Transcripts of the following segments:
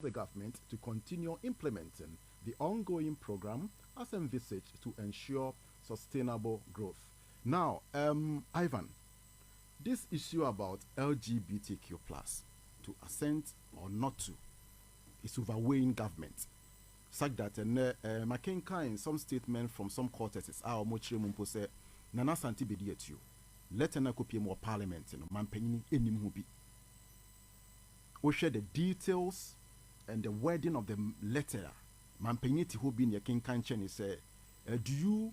the government to continue implementing the ongoing program as envisaged to ensure sustainable growth. Now, Ivan, this issue about LGBTQ plus to assent or not to is overweighing government. Such that Makenka in some statement from some quarters our mochire mumpo say Nana Asante Bediatuo let na copy more parliament no mampanyini enim ho bi. We share the details and the wording of the letter. Mampanyini ti ho bi ne Kenkan chen say do you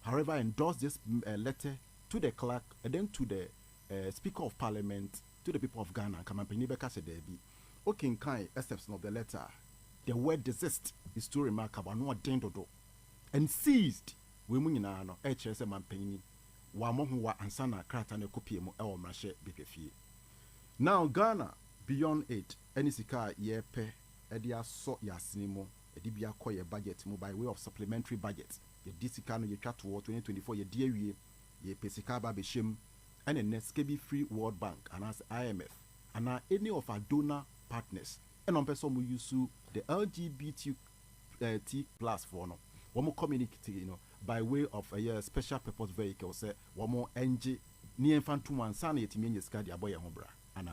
however endorse this letter to the clerk and then to the Speaker of Parliament, to the people of Ghana? Mampanyini beka say there be Okenkan exception of the letter. The word desist is too remarkable. No adendodo and seized. We munina no HS mampanyini. Wa mohu wa ansana krata ne kopie mu e wo mrahye bekefie. Now Ghana beyond it any sika ye pe e dia so yasinimo e di bia koye budget mu by way of supplementary budget. Ye disika no ye twa to 2024 ye di awie ye pesika ba be shem and next free World Bank and as IMF and any of our donor partners and on person we use the LGBT T plus for no one more community, you know, by way of a special purpose vehicle say one more NG ni infant one son yet mean yes card boy hobra and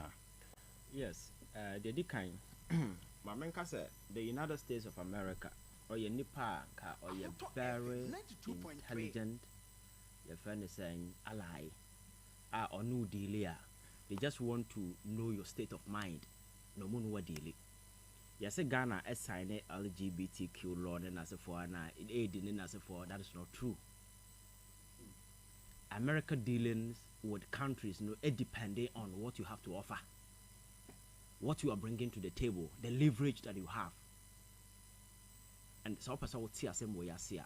yes the kind Mamenka said the United States of America or your nipa or your very intelligent your friend is saying ally or no dealer. They just want to know your state of mind. No moon what dealing. Yes, Ghana has signed LGBTQ law and as a for and aiding as a for that is not true. America dealings with countries, you know, it depending on what you have to offer, what you are bringing to the table, the leverage that you have. And so, person will see same way as here.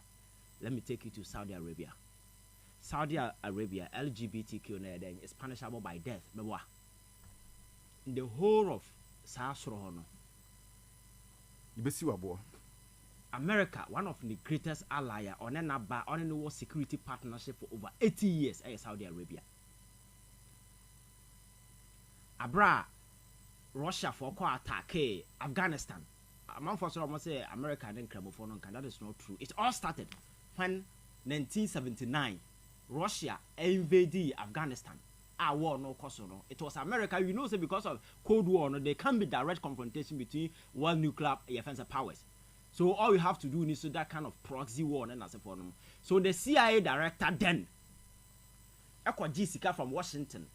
Let me take you to Saudi Arabia. Saudi Arabia, LGBTQ is punishable by death. In the whole of Sahara, America, one of the greatest allies on a security partnership for over 80 years, Saudi Arabia. Abra, Russia for attack Afghanistan. Among for some say America and Cramophone, that is not true. It all started when 1979 Russia invaded Afghanistan. Our war no cause no. It was America, you know, say because of Cold War, no, there can be direct confrontation between one nuclear offensive powers. So all you have to do is that kind of proxy war and as a form. So the CIA director then, Jessica from Washington,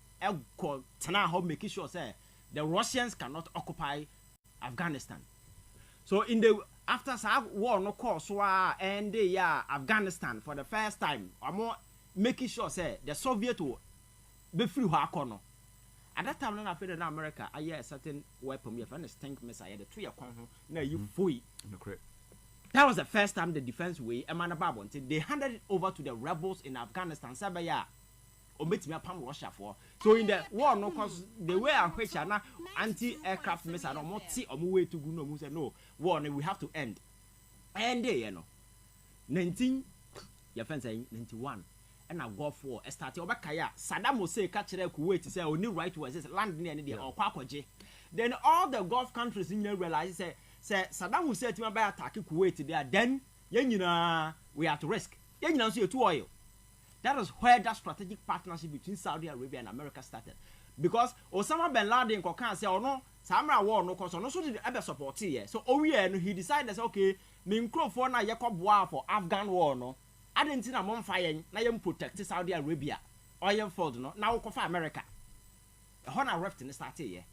making sure say the Russians cannot occupy Afghanistan. So in the after war no cause war and Afghanistan for the first time, I'm more making sure say the Soviet will be free Hakono. At that time, I feel in America, I hear a certain weapon, you have a stink missile, the 3 o'clock, now you free. That was the first time the defense way, Emmanuel Babon, they handed it over to the rebels in Afghanistan, Sabaya, or meet me upon Russia for. So in the war, no cause the way I which are anti-aircraft missile, or more see or way to go, no, say no, war, we have to end. And they, you know, 19, your friend saying 91. And I go for a start over Kaya. Saddam Hussein catch the Kuwait to say only right was this land near the or Kwakwaje. Then all the Gulf countries in there realize say Saddam Hussein to by attack Kuwait there. Then we are at risk. You see to oil. That is where that strategic partnership between Saudi Arabia and America started. Because Osama bin Laden can say, oh no, Samra war no cause no so did ever support here. So he decided okay, me for na Jacob war for Afghan war no. I didn't think I'm fire. Now you protect Saudi Arabia. Oil field no. Now for America. The honor left in the start here.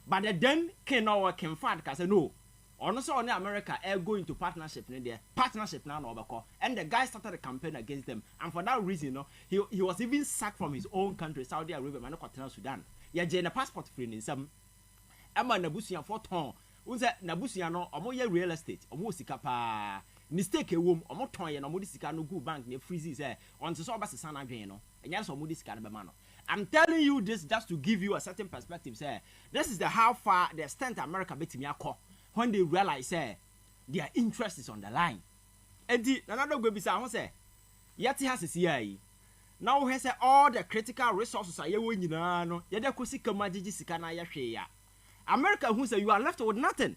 But then can now can find because no. Also on America are going to partnership there. Partnership now no. And the guy started a campaign against them. And for that reason, no, he was even sacked from his own country, Saudi Arabia, man, no Sudan. Yeah, a passport free in some. Emma Nabusian for ton. Unse Nabusiano, or more real estate, or more sikapa. Mistake a womb or more toy and a modistica no good bank near freezes on to solve a son again. And yes, or modistica mano. I'm telling you this just to give you a certain perspective. Say, this is the how far the extent America beat me when they realize their interest is on the line. And another go beside say, yet he has a CIA. Now he said all the critical resources are you no, yet there could see Kamajiji Sikana Yashia. America who say you are left with nothing.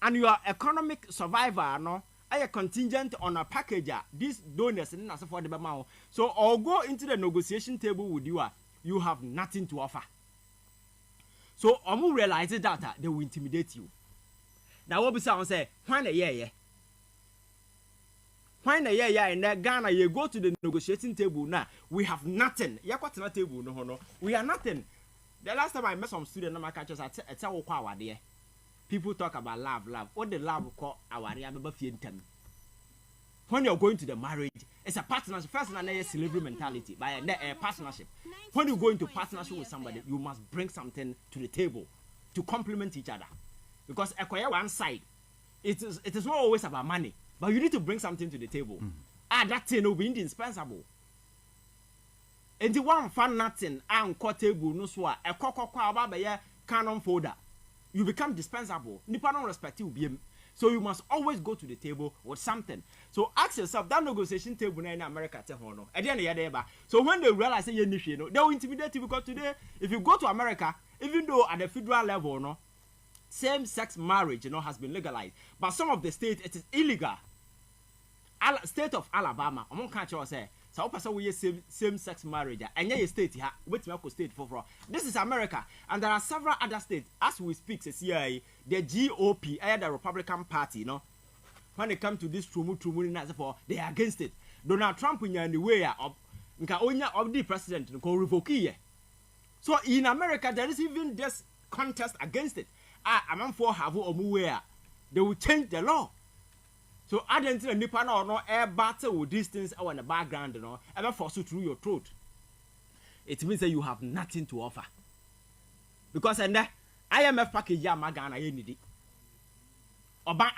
and your economic survivor no are contingent on a package. These donors and for the amount. So I'll go into the negotiation table with you. You have nothing to offer. So Omu realizes that they will intimidate you. Now what be say? When a year. When a year in Ghana, you go to the negotiating table now. We have nothing. You got na table no. We are nothing. The last time I met some students, my catchers, I tell you people talk about love. What the love call our fientam. When you're going to the marriage, it's a partnership. First, a slavery mentality, by a partnership. When you go into partnership with somebody, you must bring something to the table to complement each other. Because acquire one side, it is not always about money, but you need to bring something to the table. That thing will be indispensable. And the one fan nothing and table no swa a cocoa canon folder. You become dispensable. Nipa don't respect you. So you must always go to the table with something. So ask yourself that negotiation table in America. So when they realize that you they will intimidate you, because today, if you go to America, even though at the federal level, no, same-sex marriage, has been legalized, but some of the states it is illegal. State of Alabama, I'm not sure say. So we same-sex marriage, and yeah, state here, which we state for. This is America, and there are several other states. As we speak, the GOP, the Republican Party, when it comes to this trumu, they are against it. Donald Trump in the way of the president revoke it. So in America, there is even this contest against it. I'm for have they will change the law. So I don't think Nipa no air battle with these things in the background, ever force you through your throat. It means that you have nothing to offer. Because and IMF package ya magana ye nidi. Oba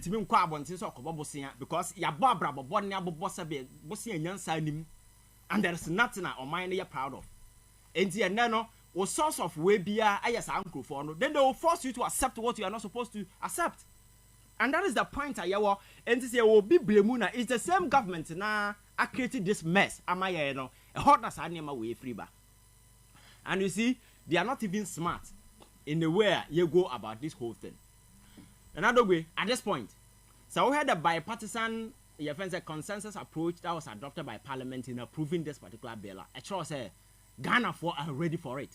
to me kwa abontin so kobobosia because ya bobra bobo ne abobosa be bosia nyansa nim, and there is nothing on mind you proud of. Enti and no o source of way bia ayesa ankrofo no, then they will force you to accept what you are not supposed to accept. And that is the point I yawo enti say will be blamuna. It's the same government na created this mess. Amaye no a hotness anima way free ba. And you see, they are not even smart in the way you go about this whole thing. Another way, at this point, so we had a bipartisan consensus approach that was adopted by Parliament in approving this particular bill. I sure say Ghana are ready for it.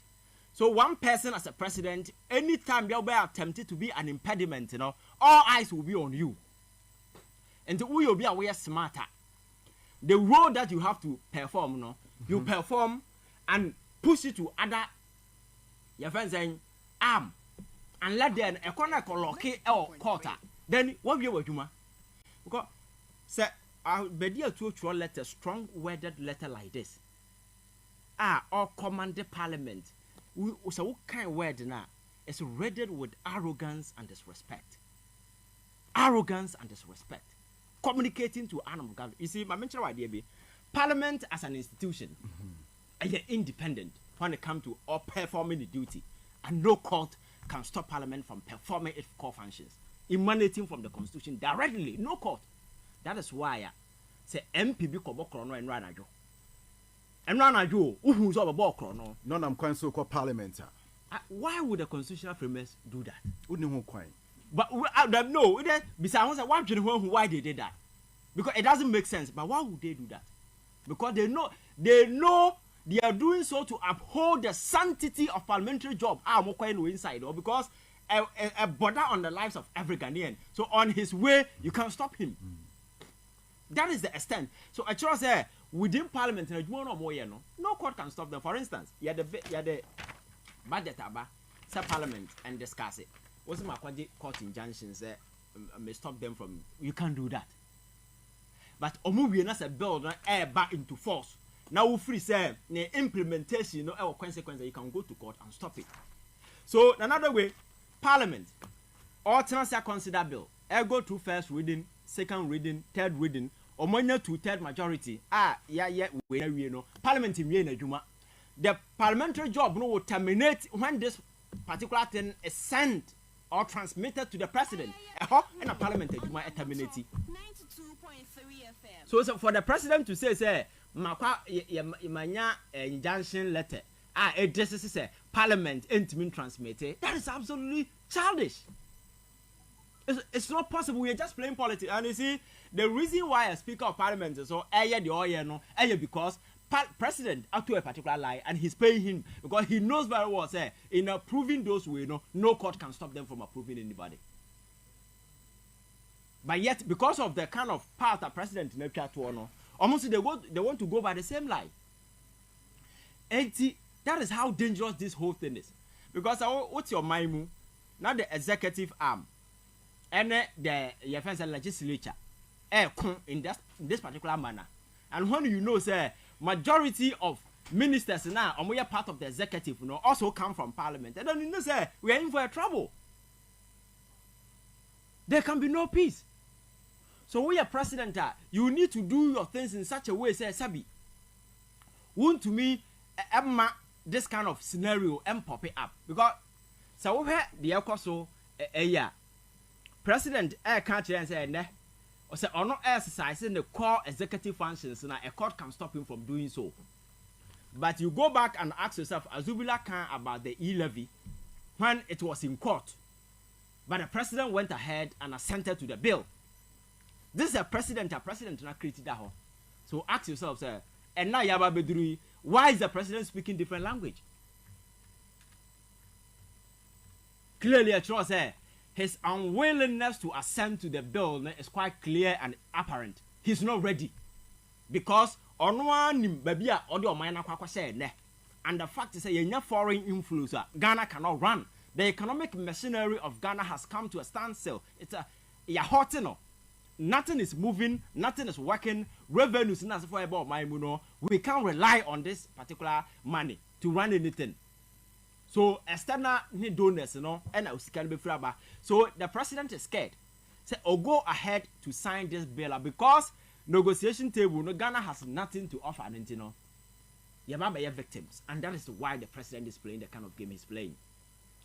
So one person as a president, anytime you'll be attempted to be an impediment, all eyes will be on you. And we will be aware smarter. The role that you have to perform, you perform and push it to other your friends saying and let them a corner locate or quarter. Then what you will do? Because say Bediatuo letter, strong worded letter like this. Or commanded Parliament. So what kind of word now is read with arrogance and disrespect. Arrogance and disrespect. Communicating to animal government. You see, my mention idea be Parliament as an institution, and yet independent when it comes to or performing the duty, and no court can stop Parliament from performing its core functions, emanating from the Constitution directly. No court. That is why I say MPB Kobokrono and Ranajo. And Ranajo, who's over Bokrono? None of them so called Parliament. Why would the constitutional framers do that? Wouldn't quite. But no, besides, why they did that? Because it doesn't make sense. But why would they do that? Because they know they are doing so to uphold the sanctity of parliamentary job. Inside, or because a border on the lives of every Ghanaian. So on his way, you can't stop him. That is the extent. So I trust within Parliament, no court can stop them. For instance, you had the budget say Parliament and discuss it. What's my court injunctions may stop them from? You can't do that. But we not a bill air back into force. Now we free say the implementation, our consequences. You can go to court and stop it. So another way, Parliament or consider bill. Go to first reading, second reading, third reading, or minor to third majority. Parliament in the parliamentary job will terminate when this particular thing is sent or transmitted to the president. And a parliament terminate. So for the president to say Makwa injunction letter, it just says Parliament intimate transmitted. That is absolutely childish. It's not possible. We are just playing politics. And you see, the reason why a Speaker of Parliament is so because President up to a particular lie and he's paying him because he knows very well, say, in approving those way, no court can stop them from approving anybody. But yet, because of the kind of path that President Bediatuo almost they want to go by the same line. And that is how dangerous this whole thing is. Because what's your mind? Now the executive arm and the legislature in this particular manner. And when you know, say, majority of ministers now, and we are part of the executive, also come from parliament. And then you know, say, we are in for a trouble. There can be no peace. So we are president, you need to do your things in such a way, say, Sabi, won't to me, this kind of scenario and pop it up. Because, so we have the Ecoso, President can't say, ne, or say, or not exercising the core executive functions, and a court can stop him from doing so. But you go back and ask yourself, Azubila Khan about the e-levy when it was in court. But the president went ahead and assented to the bill. This is a president not created that. So ask yourself, sir, and now Yaba Beduri, why is the president speaking different language? Clearly, I trust his unwillingness to assent to the bill is quite clear and apparent. He's not ready. Because on one baby audio minor said, and the fact is a foreign influence, Ghana cannot run. The economic machinery of Ghana has come to a standstill. It's a hotino. Nothing is moving, nothing is working. Revenues not for about my we can't rely on this particular money to run anything. So external donors, and I can be free. So the president is scared. Say, go ahead to sign this bill because negotiation table, Ghana has nothing to offer, Yamaba victims, and that is why the president is playing the kind of game he's playing.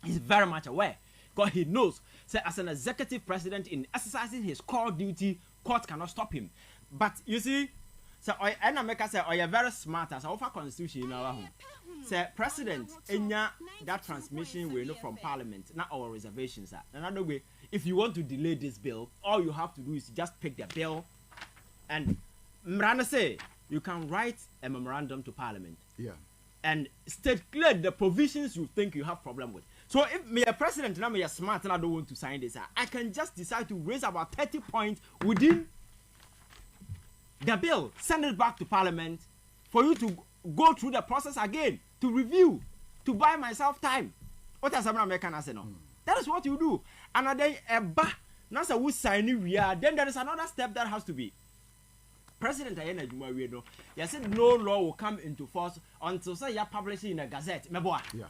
He's very much aware. Because he knows, say, as an executive president in exercising his core duty, court cannot stop him. But you see, so I make say, you're very smart as our constitution in our home. Say, president, that transmission we know from parliament, not our reservations. Another way, if you want to delay this bill, all you have to do is just pick the bill, and Mrana say you can write a memorandum to parliament. Yeah. And state clear the provisions you think you have problem with. So if me a president and I'm smart and I don't want to sign this, I can just decide to raise about 30 points within the bill, send it back to parliament for you to go through the process again, to review, to buy myself time. What does American say no? That is what you do. And then a we sign it, then there is another step that has to be. President Ayena Jumariano, you said no law will come into force until say you publish it in a gazette. Yeah.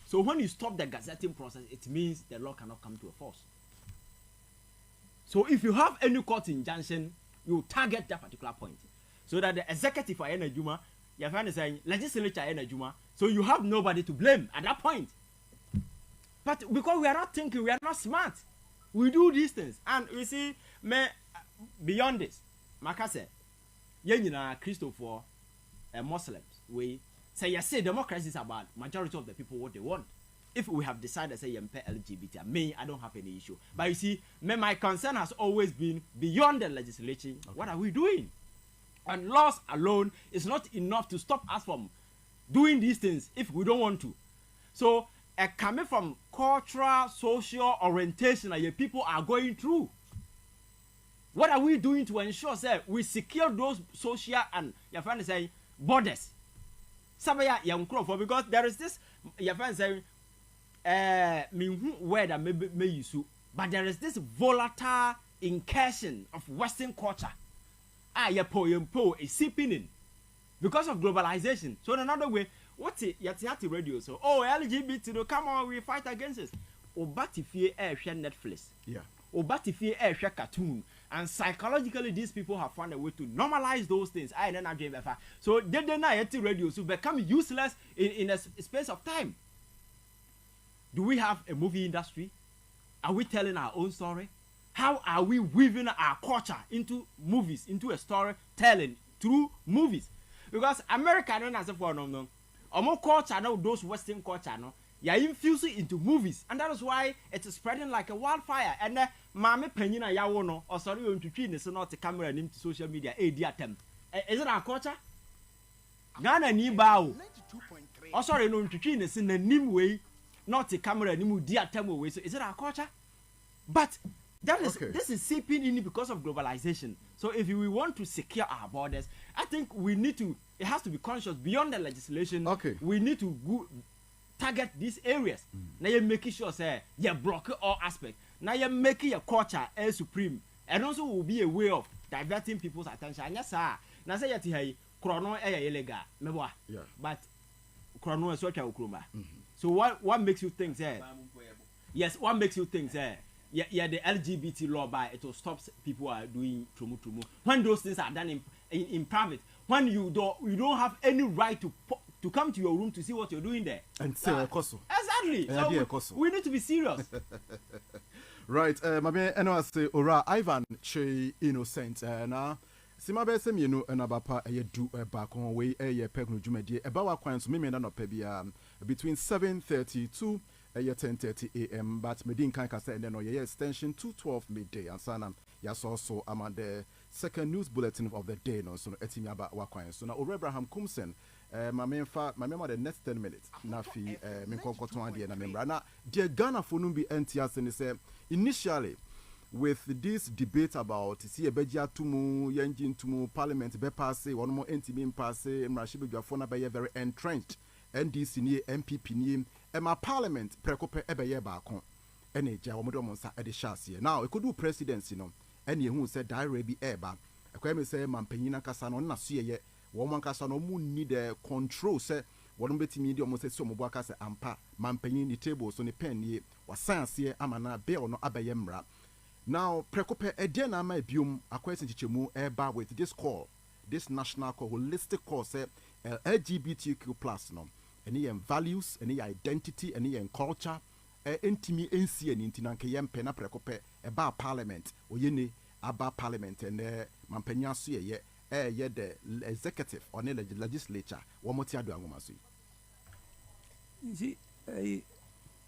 So when you stop the gazetting process, it means the law cannot come to a force. So if you have any court injunction, you target that particular point. So that the executive Ayena Juma, your friend is saying legislature Ayena Juma, so you have nobody to blame at that point. But because we are not thinking, we are not smart, we do these things. And you see, beyond this, Makase, Yenina Christopher Muslims, we say yes, say democracy is about majority of the people what they want. If we have decided say MP LGBT, I don't have any issue. But you see, my concern has always been beyond the legislation. Okay. What are we doing? And laws alone is not enough to stop us from doing these things if we don't want to. So, coming from cultural, social orientation that your people are going through. What are we doing to ensure that we secure those social and your friend is saying borders? Sabaya young for because there is this your friend saying word that may use, but there is this volatile incursion of Western culture. Your is seeping in because of globalization. So in another way, what's it? Yati radio. So LGBT, come on, we fight against this. Obatifie Netflix. Yeah. Obatifie cartoon. And psychologically, these people have found a way to normalize those things. So they radio so become useless in a space of time. Do we have a movie industry? Are we telling our own story? How are we weaving our culture into movies, into a storytelling through movies? Because America don't have for no. More culture, no, those Western culture, no. you infuse it into movies, and that is why it is spreading like a wildfire. And mama penina yawono, or sorry, you to treat the not the camera and into social media, attempt. Is it our culture? Ghana ni bao. Oh, sorry, no, to treat in the nim way, not the camera and you dear temo way. So is it our culture? But that is this is seeping in because of globalization. So if we want to secure our borders, I think we need to. It has to be conscious beyond the legislation. Okay. We need to target these areas. Now you're making sure say you block all aspects. Now you're making your culture a supreme, and also will be a way of diverting people's attention. And yes, sir. Now say you hey, chrono illegal, meboa. Yeah. But chrono is what you ukruma. So what makes you think say? Yes, what makes you think say? Yeah, the LGBT law by it will stop people are doing trumu. When those things are done in private, when you don't have any right to come to your room to see what you're doing there. And say exactly. So we need to be serious. Right, my man, and I say, Ora Ivan Che Innocent, na Simabe Semino and Abapa, a do a back on way, a pegno jumedi, a bawa quans, mimi and pebia between 7:30 to 10:30 a.m. But Medin Kanka said, no, yeah, extension 2:12 midday, and Sanam, yes, also among the second news bulletin of the day, no, so Etimiaba Wakwan. So now, Abraham Kumsen. My memory the next 10 minutes. Nafi, and member. Now, dear Ghana for Numbi NTS and say initially with this debate about see a beja tumu, Yanjin tumu, Parliament, be passe, one more NTB passe, and Rashibu Jafona by very entrenched, NDC ni MPP ni, and my Parliament precope ebeye bakon, and a Jawamodomonsa at the chassis. Now, it could do presidency, no, and you who said diary be eba. A crime say Mampenina Casano, Nasia yet. Woman kasa no mu need the control say wonu betimi di omo say so mo boaka say ampa mampanyin ni table so ne pen ye wasan se amana bill no abaye mra. Now prekope ede na ma biom akwese chichemu eba with this call, this national call, holistic call say LGBTQ+ no any values, any identity, any culture entimi ensi ani ntinanke yempe na prekope eba parliament oyene aba parliament and mampanya so ye the executive or the legislature one more tia do angoma so you see